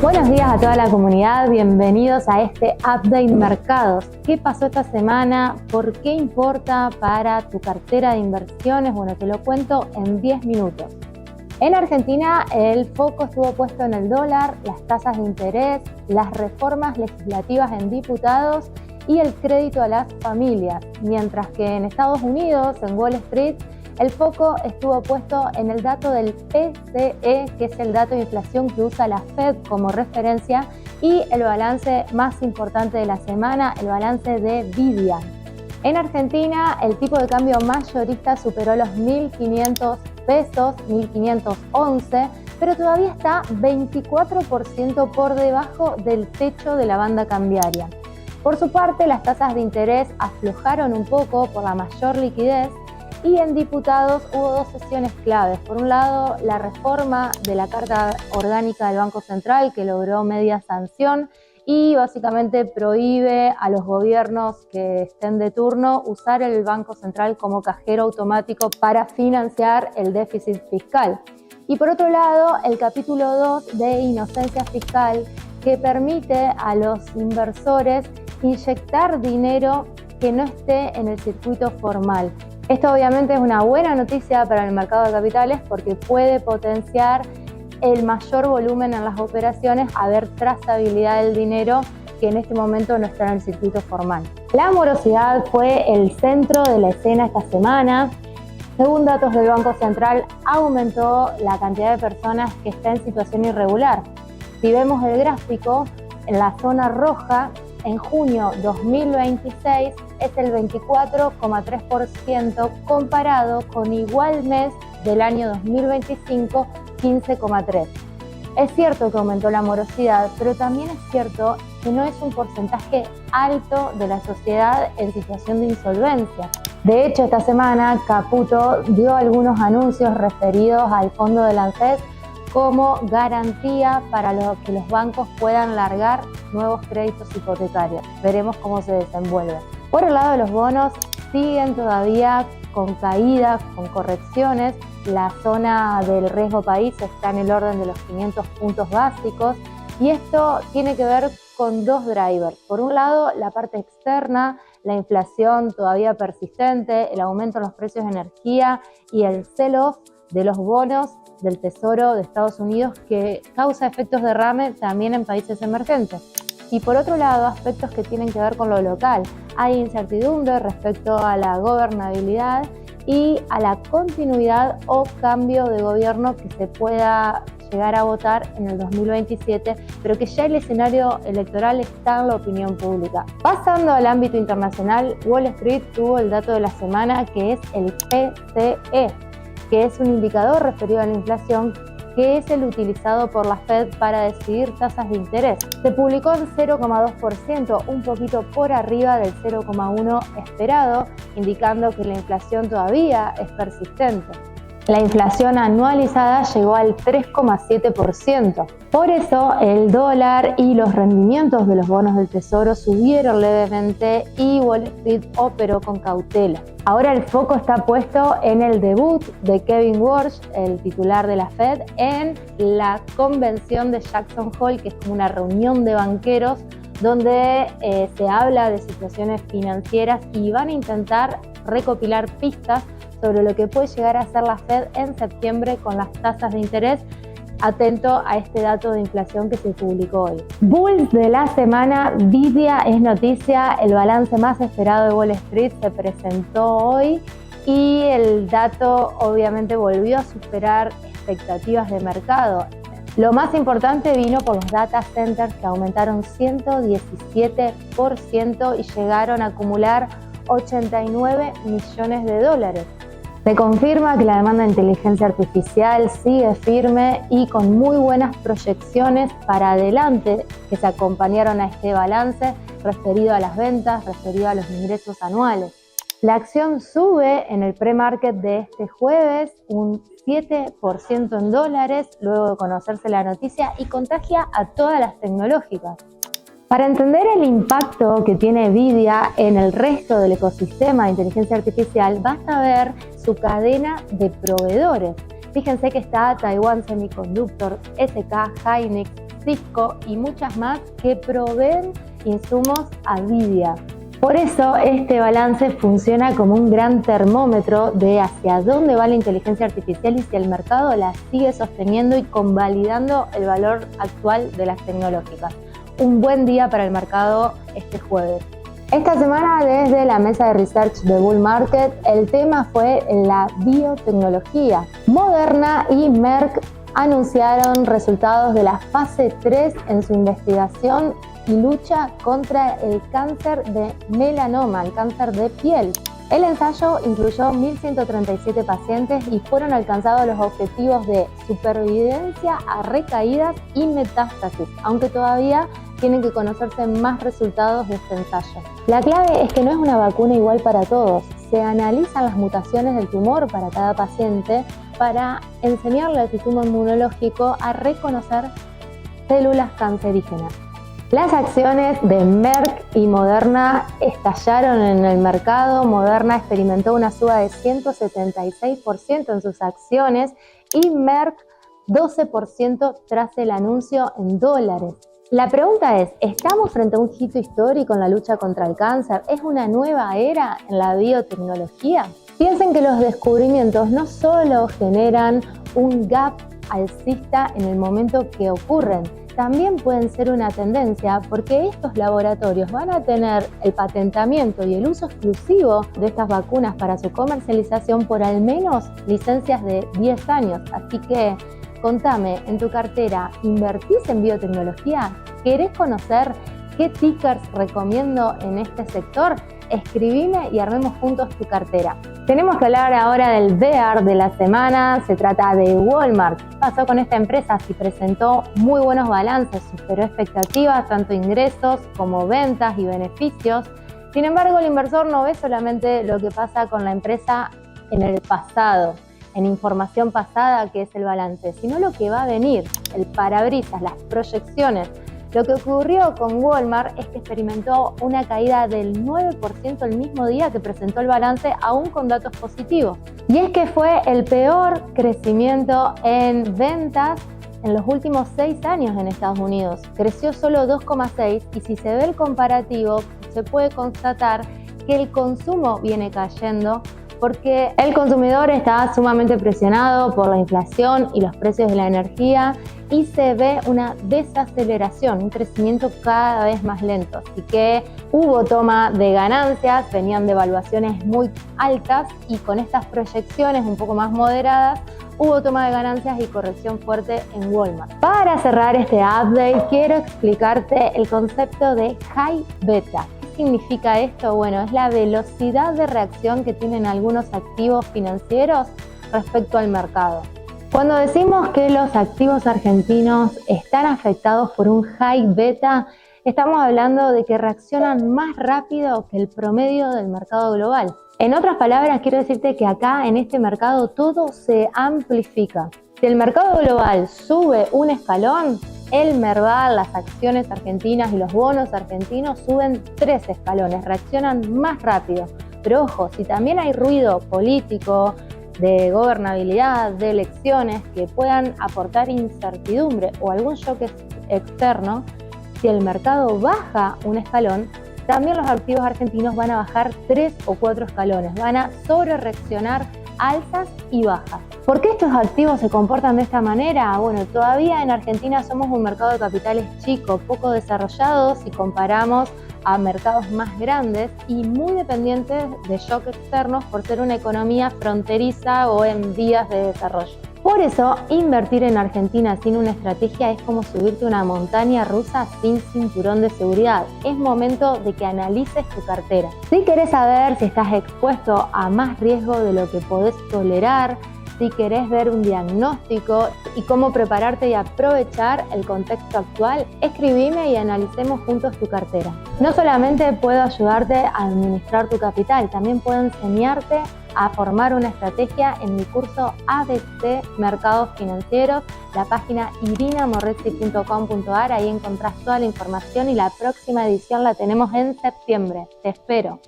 Buenos días a toda la comunidad, bienvenidos a este Update Mercados. ¿Qué pasó esta semana? ¿Por qué importa para tu cartera de inversiones? Bueno, te lo cuento en 10 minutos. En Argentina el foco estuvo puesto en el dólar, las tasas de interés, las reformas legislativas en diputados y el crédito a las familias, mientras que en Estados Unidos, en Wall Street, el foco estuvo puesto en el dato del PCE, que es el dato de inflación que usa la Fed como referencia, y el balance más importante de la semana, el balance de Vidia. En Argentina, el tipo de cambio mayorista superó los 1.500 pesos, 1.511, pero todavía está 24% por debajo del techo de la banda cambiaria. Por su parte, las tasas de interés aflojaron un poco por la mayor liquidez, y en diputados hubo dos sesiones claves. Por un lado, la reforma de la Carta Orgánica del Banco Central, que logró media sanción y básicamente prohíbe a los gobiernos que estén de turno usar el Banco Central como cajero automático para financiar el déficit fiscal. Y por otro lado, el capítulo 2 de inocencia fiscal, que permite a los inversores inyectar dinero que no esté en el circuito formal. Esto obviamente es una buena noticia para el mercado de capitales porque puede potenciar el mayor volumen en las operaciones, haber trazabilidad del dinero que en este momento no está en el circuito formal. La morosidad fue el centro de la escena esta semana. Según datos del Banco Central, aumentó la cantidad de personas que está en situación irregular. Si vemos el gráfico, en la zona roja, en junio 2026 es el 24,3% comparado con igual mes del año 2025, 15,3%. Es cierto que aumentó la morosidad, pero también es cierto que no es un porcentaje alto de la sociedad en situación de insolvencia. De hecho, esta semana Caputo dio algunos anuncios referidos al fondo del ANSES como garantía para que los bancos puedan largar nuevos créditos hipotecarios. Veremos cómo se desenvuelve. Por el lado de los bonos, siguen todavía con caídas, con correcciones. La zona del riesgo país está en el orden de los 500 puntos básicos y esto tiene que ver con dos drivers. Por un lado, la parte externa, la inflación todavía persistente, el aumento en los precios de energía y el sell-off de los bonos del Tesoro de Estados Unidos que causa efectos derrame también en países emergentes. Y por otro lado, aspectos que tienen que ver con lo local. Hay incertidumbre respecto a la gobernabilidad y a la continuidad o cambio de gobierno que se pueda llegar a votar en el 2027, pero que ya el escenario electoral está en la opinión pública. Pasando al ámbito internacional, Wall Street tuvo el dato de la semana que es el PCE, que es un indicador referido a la inflación que es el utilizado por la Fed para decidir tasas de interés. Se publicó en 0,2%, un poquito por arriba del 0,1% esperado, indicando que la inflación todavía es persistente. La inflación anualizada llegó al 3,7%. Por eso el dólar y los rendimientos de los bonos del Tesoro subieron levemente y Wall Street operó con cautela. Ahora el foco está puesto en el debut de Kevin Warsh, el titular de la Fed, en la convención de Jackson Hole, que es como una reunión de banqueros donde se habla de situaciones financieras y van a intentar recopilar pistas sobre lo que puede llegar a ser la Fed en septiembre con las tasas de interés. Atento a este dato de inflación que se publicó hoy. Bulls de la semana, Vidia es noticia, el balance más esperado de Wall Street se presentó hoy y el dato obviamente volvió a superar expectativas de mercado. Lo más importante vino por los data centers que aumentaron 117% y llegaron a acumular 89 millones de dólares. Se confirma que la demanda de inteligencia artificial sigue firme y con muy buenas proyecciones para adelante que se acompañaron a este balance referido a las ventas, referido a los ingresos anuales. La acción sube en el pre-market de este jueves un 7% en dólares luego de conocerse la noticia y contagia a todas las tecnológicas. Para entender el impacto que tiene Vidia en el resto del ecosistema de inteligencia artificial, basta ver su cadena de proveedores. Fíjense que está Taiwan Semiconductor, SK Hynix, Cisco y muchas más que proveen insumos a Vidia. Por eso este balance funciona como un gran termómetro de hacia dónde va la inteligencia artificial y si el mercado la sigue sosteniendo y convalidando el valor actual de las tecnológicas. Un buen día para el mercado este jueves. Esta semana desde la mesa de research de Bull Market el tema fue la biotecnología. Moderna y Merck anunciaron resultados de la fase 3 en su investigación y lucha contra el cáncer de melanoma, el cáncer de piel. El ensayo incluyó 1.137 pacientes y fueron alcanzados los objetivos de supervivencia a recaídas y metástasis, aunque todavía tienen que conocerse más resultados de este ensayo. La clave es que no es una vacuna igual para todos. Se analizan las mutaciones del tumor para cada paciente para enseñarle al sistema inmunológico a reconocer células cancerígenas. Las acciones de Merck y Moderna estallaron en el mercado. Moderna experimentó una suba de 176% en sus acciones y Merck 12% tras el anuncio en dólares. La pregunta es, ¿estamos frente a un hito histórico en la lucha contra el cáncer? ¿Es una nueva era en la biotecnología? Piensen que los descubrimientos no solo generan un gap alcista en el momento que ocurren, también pueden ser una tendencia porque estos laboratorios van a tener el patentamiento y el uso exclusivo de estas vacunas para su comercialización por al menos licencias de 10 años. Así que contame, en tu cartera, ¿invertís en biotecnología? ¿Querés conocer qué tickers recomiendo en este sector? Escribime y armemos juntos tu cartera. Tenemos que hablar ahora del bear de la semana. Se trata de Walmart. ¿Qué pasó con esta empresa? Si presentó muy buenos balances, superó expectativas, tanto ingresos como ventas y beneficios. Sin embargo, el inversor no ve solamente lo que pasa con la empresa en el pasado, en información pasada, que es el balance, sino lo que va a venir, el parabrisas, las proyecciones. Lo que ocurrió con Walmart es que experimentó una caída del 9% el mismo día que presentó el balance, aún con datos positivos. Y es que fue el peor crecimiento en ventas en los últimos 6 años en Estados Unidos. Creció solo 2,6% y si se ve el comparativo, se puede constatar que el consumo viene cayendo porque el consumidor está sumamente presionado por la inflación y los precios de la energía y se ve una desaceleración, un crecimiento cada vez más lento. Así que hubo toma de ganancias, venían de evaluaciones muy altas y con estas proyecciones un poco más moderadas, hubo toma de ganancias y corrección fuerte en Walmart. Para cerrar este update, quiero explicarte el concepto de high beta. ¿Qué significa esto? Bueno, es la velocidad de reacción que tienen algunos activos financieros respecto al mercado. Cuando decimos que los activos argentinos están afectados por un high beta, estamos hablando de que reaccionan más rápido que el promedio del mercado global. En otras palabras, quiero decirte que acá en este mercado todo se amplifica. Si el mercado global sube un escalón, el Merval, las acciones argentinas y los bonos argentinos suben 3 escalones, reaccionan más rápido. Pero ojo, si también hay ruido político, de gobernabilidad, de elecciones que puedan aportar incertidumbre o algún shock externo, si el mercado baja un escalón, también los activos argentinos van a bajar 3 o 4 escalones, van a sobrereaccionar alzas y bajas. ¿Por qué estos activos se comportan de esta manera? Bueno, todavía en Argentina somos un mercado de capitales chico, poco desarrollado si comparamos a mercados más grandes y muy dependientes de shock externos por ser una economía fronteriza o en vías de desarrollo. Por eso, invertir en Argentina sin una estrategia es como subirte una montaña rusa sin cinturón de seguridad. Es momento de que analices tu cartera. Si querés saber si estás expuesto a más riesgo de lo que podés tolerar, si querés ver un diagnóstico y cómo prepararte y aprovechar el contexto actual, escribime y analicemos juntos tu cartera. No solamente puedo ayudarte a administrar tu capital, también puedo enseñarte a formar una estrategia en mi curso ABC Mercados Financieros, la página irinamorresi.com.ar, ahí encontrás toda la información y la próxima edición la tenemos en septiembre. Te espero.